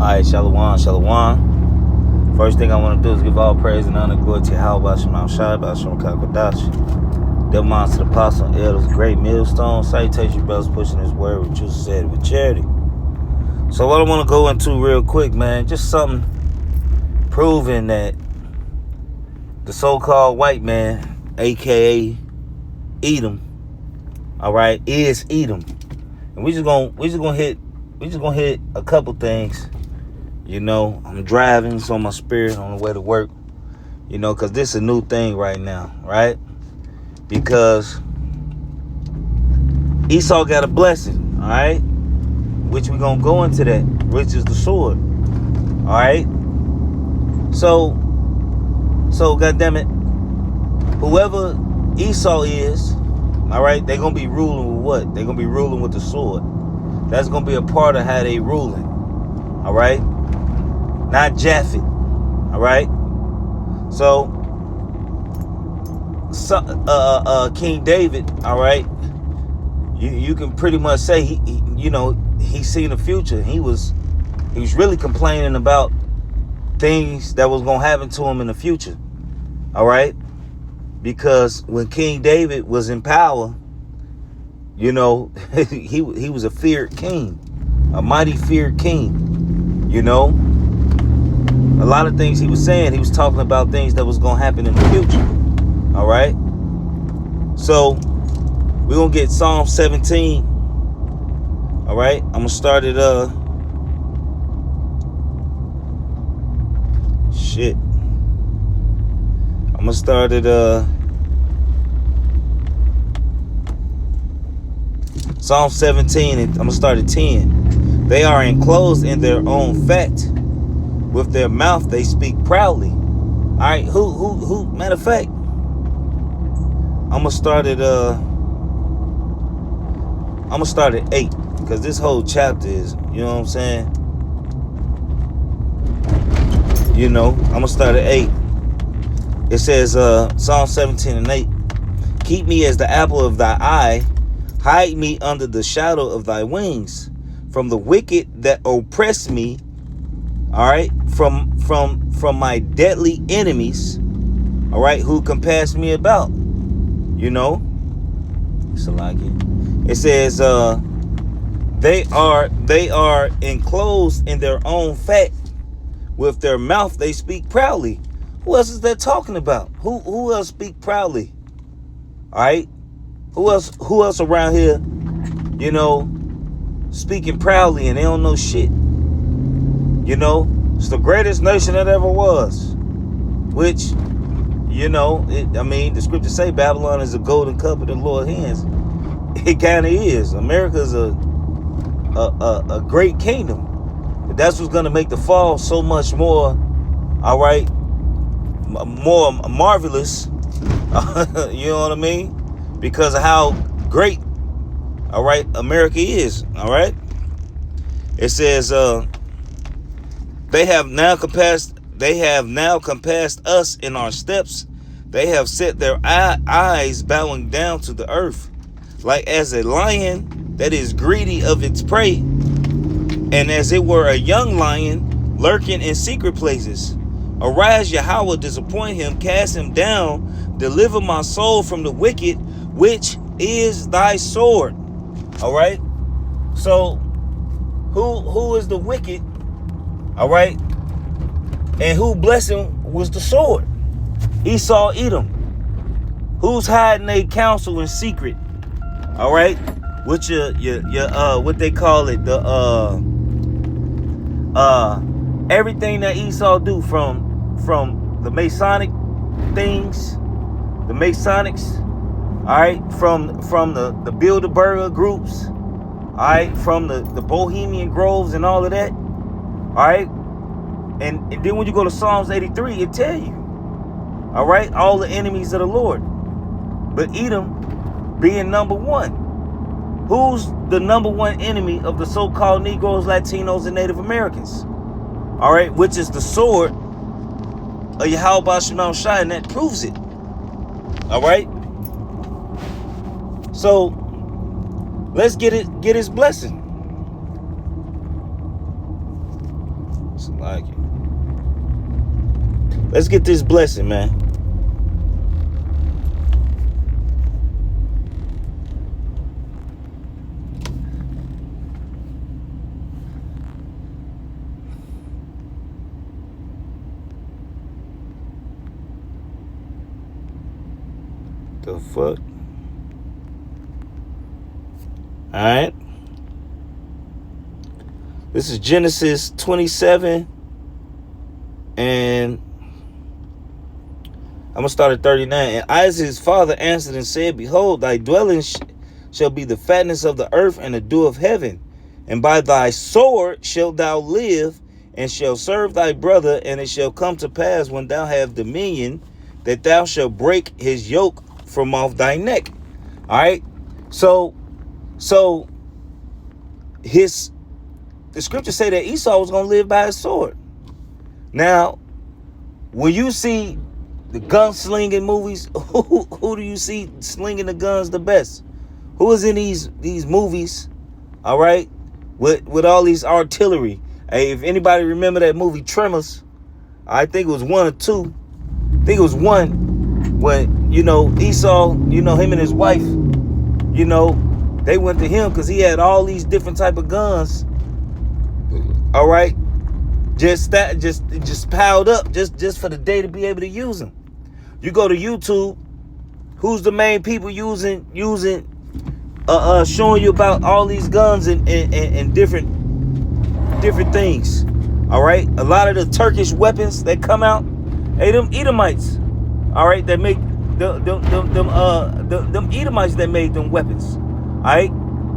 Alright, Shalom, Shalom. First thing I want to do is give all praise and honor, glory to Yahweh Shemam Shai, Basham Kakodash. Devil monster, apostle, elders, great millstone. Salutation, brothers, pushing this word with truth, said with charity. So what I want to go into real quick, man, just something proving that the so-called white man, aka Edom, alright, is Edom. And we just gonna hit a couple things. You know, I'm driving, it's on my spirit on the way to work. You know, because this is a new thing right now, right? Because Esau got a blessing, all right? Which we're going to go into that, which is the sword, all right? So, goddammit, whoever Esau is, all right, they're going to be ruling with what? They're going to be ruling with the sword. That's going to be a part of how they ruling, all right? Not Japhet, all right? So, King David, all right? You can pretty much say he's seen the future. He was really complaining about things that was gonna happen to him in the future, all right? Because when King David was in power, you know, he was a feared king, a mighty feared king, you know. A lot of things he was saying, he was talking about things that was going to happen in the future. All right? So, we're going to get Psalm 17. All right? I'm going to start at, shit. I'm going to start at, Psalm 17, and I'm going to start at 10. They are enclosed in their own fat. With their mouth, they speak proudly. All right, who? Matter of fact, I'm gonna start at 8 because this whole chapter is, you know what I'm saying? You know, I'm gonna start at 8. It says, Psalm 17 and 8. Keep me as the apple of thy eye, hide me under the shadow of thy wings, from the wicked that oppress me. All right, from my deadly enemies, all right, who compass me about, you know. It says, they are enclosed in their own fat. With their mouth they speak proudly. Who else is that talking about? Who else speak proudly? All right, who else around here, you know, speaking proudly and they don't know shit? You know, it's the greatest nation that ever was. Which, you know, the scriptures say Babylon is a golden cup in the Lord's hands. It kind of is. America's a great kingdom. But that's what's going to make the fall so much more, all right, more marvelous. You know what I mean? Because of how great, all right, America is, all right? It says, They have now compassed us in our steps. They have set their eyes bowing down to the earth, like as a lion that is greedy of its prey, and as it were a young lion lurking in secret places. Arise, Yahweh, disappoint him, cast him down, deliver my soul from the wicked, which is thy sword. All right. So, who is the wicked? All right. And who blessing was the sword? Esau, Edom. Who's hiding a counsel in secret? All right. With your what they call it, the everything that Esau do from the Masonic things, the Masonics, all right, from the Bilderberger groups, all right, from the Bohemian Groves and all of that. All right, and then when you go to Psalms 83, it tell you, all right, all the enemies of the Lord. But Edom being number one. Who's the number one enemy of the so-called Negroes, Latinos, and Native Americans? All right, which is the sword of Yahweh Shemam Shai, and that proves it. All right. So let's get his blessing. It's like it. Let's get this blessing, man. The fuck? Alright. This is Genesis 27. And I'm going to start at 39. And Isaac his father answered and said, Behold, thy dwelling shall be the fatness of the earth and the dew of heaven. And by thy sword shalt thou live, and shall serve thy brother. And it shall come to pass, when thou have dominion, that thou shalt break his yoke from off thy neck. All right. So the scriptures say that Esau was going to live by his sword. Now, when you see the gunslinging movies, who do you see slinging the guns the best? Who is in these movies? All right, with all these artillery. Hey, if anybody remember that movie Tremors, I think it was 1 or 2. I think it was 1 when Esau, him and his wife, they went to him because he had all these different type of guns. All right, just piled up just for the day to be able to use them. You go to YouTube, who's the main people showing you about all these guns and different things. All right, a lot of the Turkish weapons that come out, hey, them Edomites, all right, that make them Edomites that made them weapons. All right,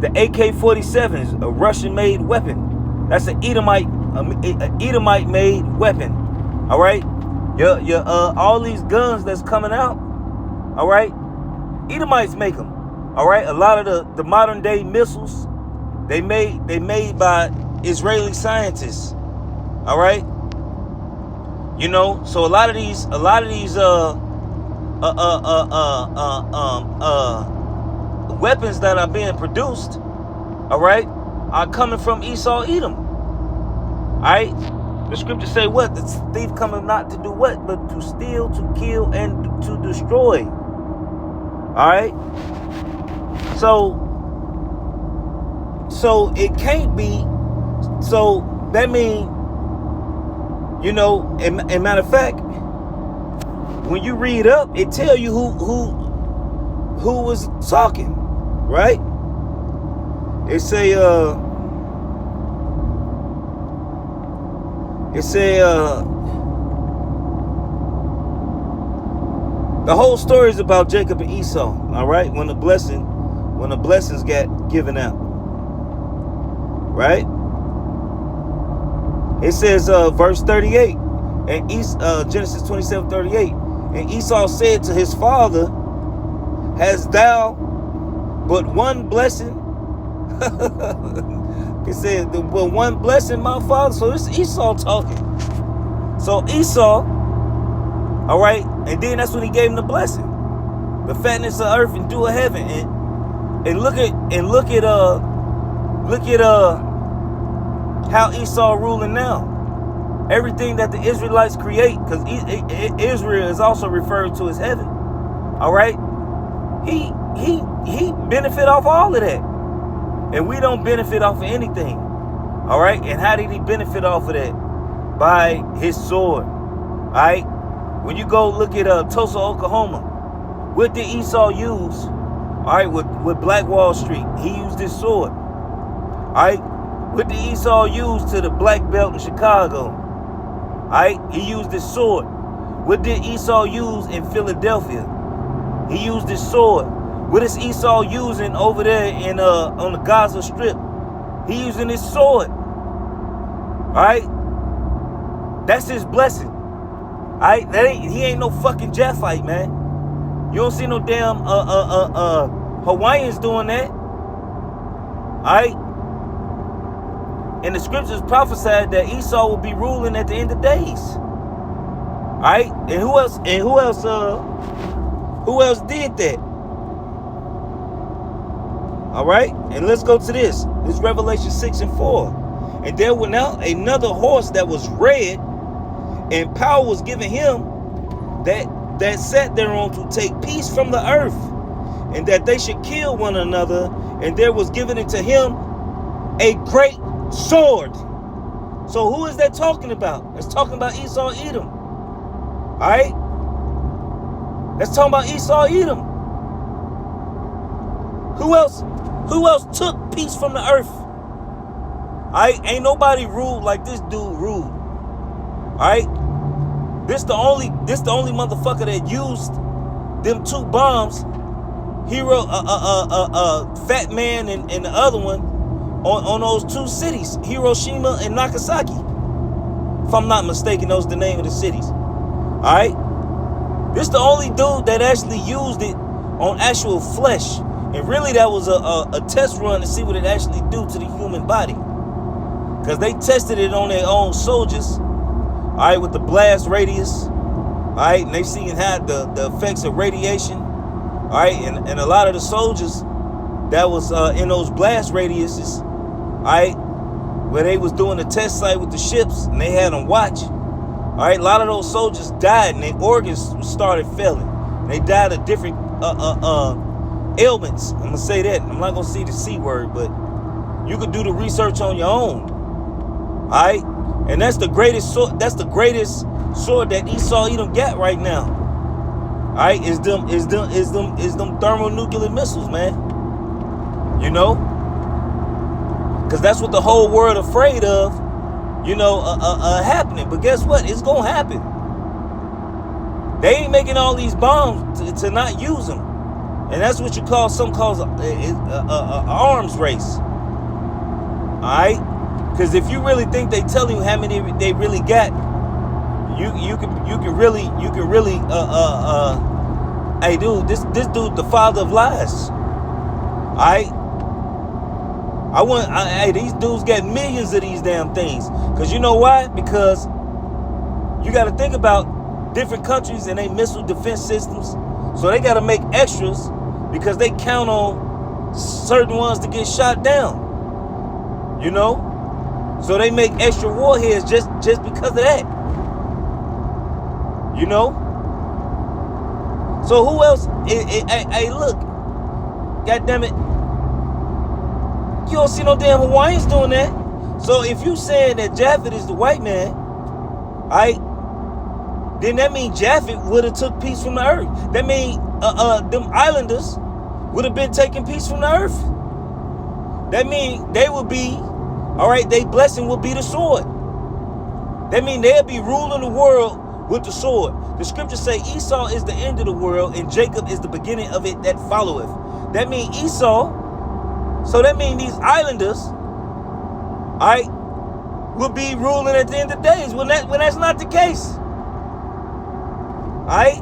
the AK-47 is a Russian-made weapon. That's an Edomite-made weapon. All right, your all these guns that's coming out. All right, Edomites make them. All right, a lot of the modern day missiles, they made by Israeli scientists. All right, so a lot of these weapons that are being produced, all right, are coming from Esau, Edom. All right, the scriptures say what? The thief cometh not to do what? But to steal, to kill, and to destroy. All right. So it can't be. So that means, and matter of fact, when you read up, it tell you who was talking, right? It say the whole story is about Jacob and Esau. All right, when the blessings got given out, right? It says verse 38 and Genesis 27:38. And Esau said to his father, Hast thou but one blessing? It said, but one blessing, my father. So it's Esau talking. So Esau, all right, and then that's when he gave him the blessing, the fatness of earth and dew of heaven. And look at how Esau ruling now. Everything that the Israelites create, because Israel is also referred to as heaven. All right, he benefit off all of that, and we don't benefit off of anything. All right, and how did he benefit off of that? By his sword. All right, when you go look at Tulsa, Oklahoma, what did Esau use? All right, with Black Wall Street, he used his sword. All right, what did Esau use to the Black Belt in Chicago? All right, he used his sword. What did Esau use in Philadelphia? He used his sword. What is Esau using over there in on the Gaza Strip? He using his sword. All right, that's his blessing. All right, he ain't no fucking Japhite, man. You don't see no damn Hawaiians doing that. All right. And the scriptures prophesied that Esau will be ruling at the end of days. All right. And who else did that? All right. And let's go to this. This is Revelation 6:4. And there went out another horse that was red, and power was given him that sat thereon to take peace from the earth, and that they should kill one another. And there was given unto him a great sword. So who is that talking about? It's talking about Esau, Edom. All right? That's talking about Esau, Edom. Who else took peace from the earth? Ain't nobody ruled like this dude ruled. Alright? This the only motherfucker that used them 2 bombs. Fat Man and the other one on those 2 cities, Hiroshima and Nagasaki. If I'm not mistaken, those are the name of the cities. Alright? This the only dude that actually used it on actual flesh. And really that was a test run to see what it actually do to the human body. Because they tested it on their own soldiers. Alright, with the blast radius. Alright, and they seen how the effects of radiation. Alright, and a lot of the soldiers that was in those blast radiuses, alright, where they was doing the test site with the ships and they had them watch. Alright, a lot of those soldiers died and their organs started failing. They died of different ailments. I'm gonna say that. I'm not gonna say the C word, but you could do the research on your own. Alright? And that's the greatest sword. That's the greatest sword that Esau Edom got right now. Alright, is them thermonuclear missiles, man. You know? Because that's what the whole world afraid of, happening. But guess what? It's gonna happen. They ain't making all these bombs to not use them. And that's what you call a arms race. Alright? Because if you really think they tell you how many they really got, you can really hey dude, this dude the father of lies. Alright? These dudes got millions of these damn things. Because you know why? Because you got to think about different countries and their missile defense systems. So they got to make extras because they count on certain ones to get shot down. You know? So they make extra warheads just because of that. You know? So who else? Hey, look. God damn it. You don't see no damn Hawaiians doing that. So if you saying that Japhet is the white man, alright, then that means Japhet would have took peace from the earth. That means them islanders would have been taking peace from the earth. That means they would be, alright, their blessing would be the sword. That means they'll be ruling the world with the sword. The scriptures say Esau is the end of the world and Jacob is the beginning of it that followeth. That means Esau, so that means these islanders, alright, will be ruling at the end of days when that's not the case. Alright?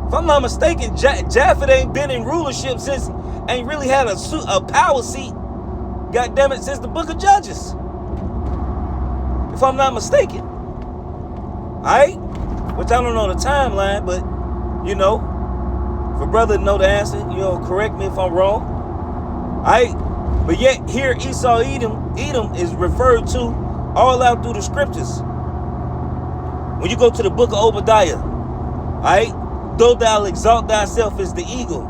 If I'm not mistaken, Japhet ain't been in rulership since, ain't really had a power seat, God damn it, since the book of Judges. If I'm not mistaken. Alright? Which I don't know the timeline, but, if a brother know the answer, correct me if I'm wrong. Alright? But yet here Esau Edom is referred to all out through the scriptures. When you go to the book of Obadiah, alright? Though thou exalt thyself as the eagle,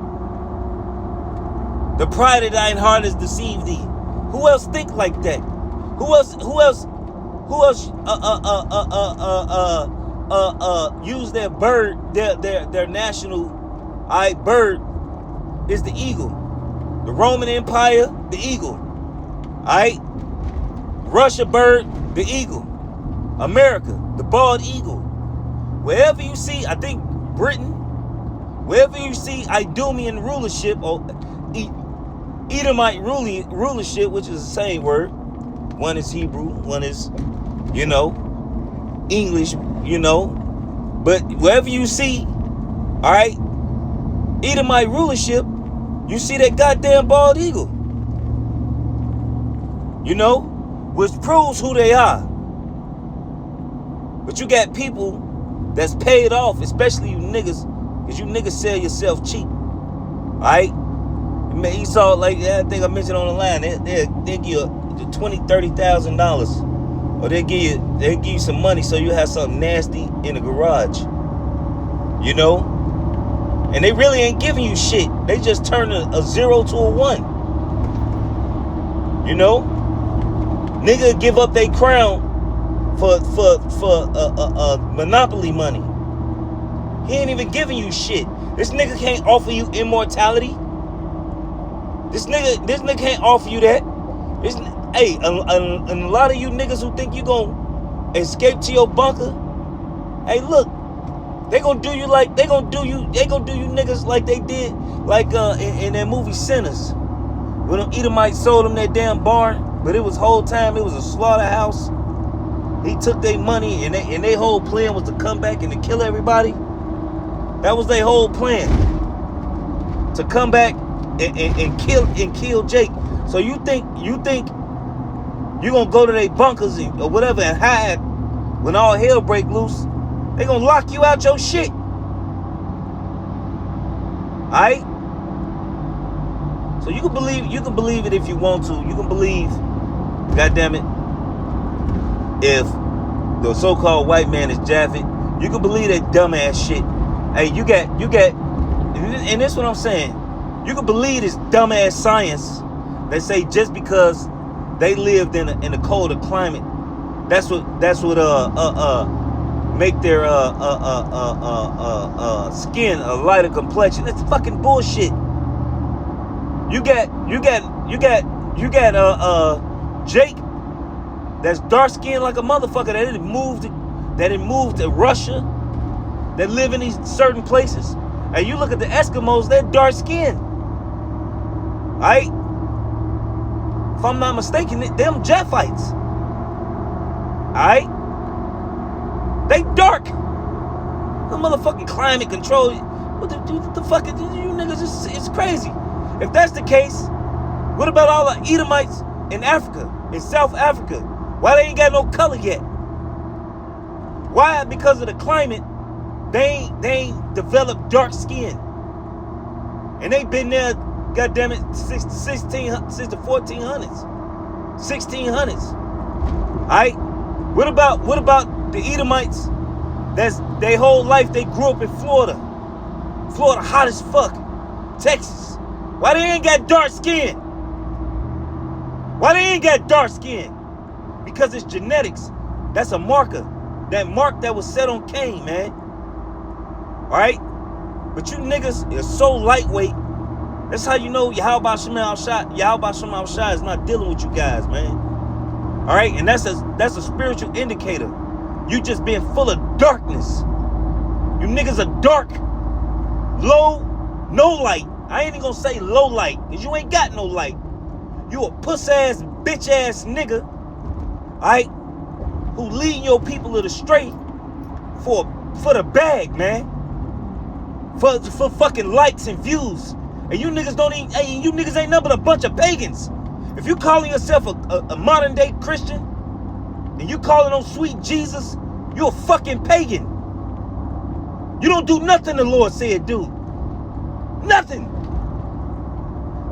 the pride of thine heart has deceived thee. Who else think like that? Who else use their bird, their national bird is the eagle. The Roman Empire, the eagle. Alright? Russia bird, the eagle. America, the bald eagle. Wherever you see, I think Britain, wherever you see Idumean rulership or Edomite rulership, which is the same word. One is Hebrew, one is, English, But wherever you see, alright, Edomite rulership, you see that goddamn bald eagle. Which proves who they are. But you got people that's paid off, especially you niggas, because you niggas sell yourself cheap. Alright? Esau, like I think I mentioned on the line, they'll give you $20,000-$30,000, or they'll give you some money so you have something nasty in the garage. You know, and they really ain't giving you shit. They just turn a 0 to a 1. You know, nigga give up their crown for monopoly money. He ain't even giving you shit. This nigga can't offer you immortality. This nigga can't offer you that. Hey, and a lot of you niggas who think you gonna escape to your bunker, hey, look, they gonna do you niggas like they did like in that movie Sinners, when them Edomites sold them that damn barn, but it was whole time it was a slaughterhouse. He took their money and their whole plan was to come back and to kill everybody. That was their whole plan, to come back and kill Jake. So you think you gonna go to their bunkers or whatever and hide when all hell break loose? They gonna lock you out your shit. Alright? So you can believe it if you want to. You can believe, goddamn it, if the so-called white man is Japhet. You can believe that dumbass shit. Hey, you got, and this is what I'm saying. You can believe this dumbass science that say just because they lived in a colder climate, that's what make their skin a lighter complexion. That's fucking bullshit. You got Jake that's dark skinned like a motherfucker that didn't move to Russia, that live in these certain places. And you look at the Eskimos, they're dark skinned. Alright? If I'm not mistaken, them Japhites. Alright? They dark. The motherfucking climate control. What the fuck is you niggas? It's crazy. If that's the case, what about all the Edomites in Africa, in South Africa? Why they ain't got no color yet? Why? Because of the climate, they ain't developed dark skin. And they been there, goddammit, since the 1400s. 1600s. Alright? What about the Edomites? That's their whole life they grew up in Florida. Florida hot as fuck. Texas. Why they ain't got dark skin? Why they ain't got dark skin? Because it's genetics. That's a marker. That mark that was set on Cain, man. Alright? But you niggas are so lightweight. That's how you know Yahweh Shema Shai is not dealing with you guys, man. Alright? And that's a spiritual indicator. You just being full of darkness. You niggas are dark. Low, no light. I ain't even gonna say low light, because you ain't got no light. You a puss-ass, bitch-ass nigga, alright, who leading your people to the straight for the bag, man. For fucking likes and views. And you niggas you niggas ain't nothing but a bunch of pagans. If you calling yourself a modern day Christian, and you calling on sweet Jesus, you a fucking pagan. You don't do nothing the Lord said do. Nothing.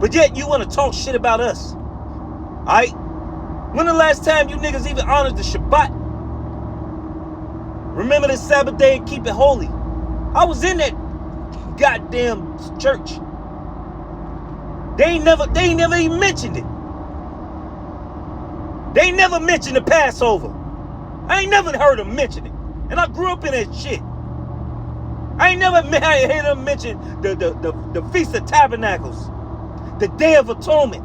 But yet you want to talk shit about us. Alright? When the last time you niggas even honored the Shabbat? Remember the Sabbath day and keep it holy. I was in that goddamn church. They ain't never even mentioned it. They ain't never mentioned the Passover. I ain't never heard them mention it. And I grew up in that shit. I ain't never heard them mention the Feast of Tabernacles, the Day of Atonement.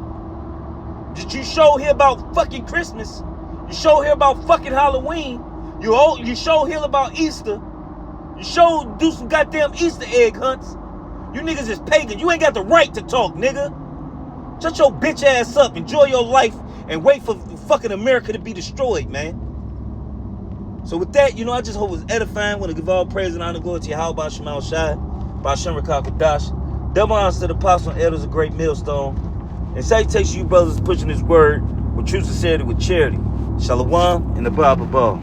Did you show here about fucking Christmas? You show here about fucking Halloween. You show here about Easter. You do some goddamn Easter egg hunts. You niggas is pagan. You ain't got the right to talk, nigga. Shut your bitch ass up. Enjoy your life and wait for fucking America to be destroyed, man. So with that, I just hope it was edifying. I want to give all praise and honor and glory to Yahweh Shema Shai, B'Shem Rakakadash. Double honors to the apostles and elders of Great Millstone. And salutations to you brothers pushing this word with true sincerity, with charity. Shalom and the Bible Ball.